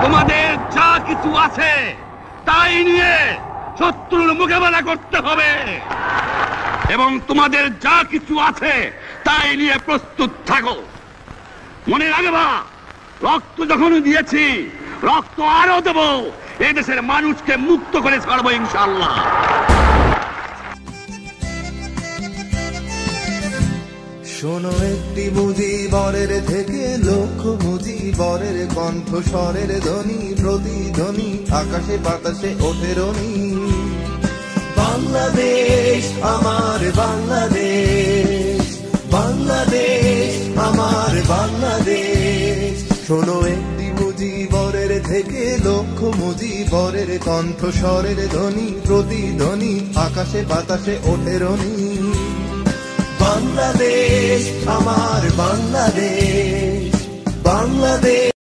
তোমাদের যা কিছু আছে তাই নিয়ে শত্রুর মোকাবেলা করতে হবে এবং তোমাদের যা কিছু আছে তাই নিয়ে প্রস্তুত থাকো। মনে রাখবা, রক্ত যখন দিয়েছি রক্ত আরো দেব, এই দেশের মানুষকে মুক্ত করে ছাড়বো ইনশাআল্লাহ। শোনো একটি মুজিবরের থেকে লক্ষ মুজিবরের কণ্ঠ স্বরের ধ্বনি প্রতিধ্বনি আকাশে বাতাসে ওঠে রনি। বাংলাদেশ আমার বাংলাদেশ, বাংলাদেশ আমার বাংলাদেশ। শোনো একটি মুজিবরের থেকে লক্ষ মুজিবরের কণ্ঠ স্বরের ধ্বনি প্রতিধ্বনি আকাশে বাতাসে ওঠে রনি। বাংলাদেশ আমার বাংলাদেশ, বাংলাদেশ।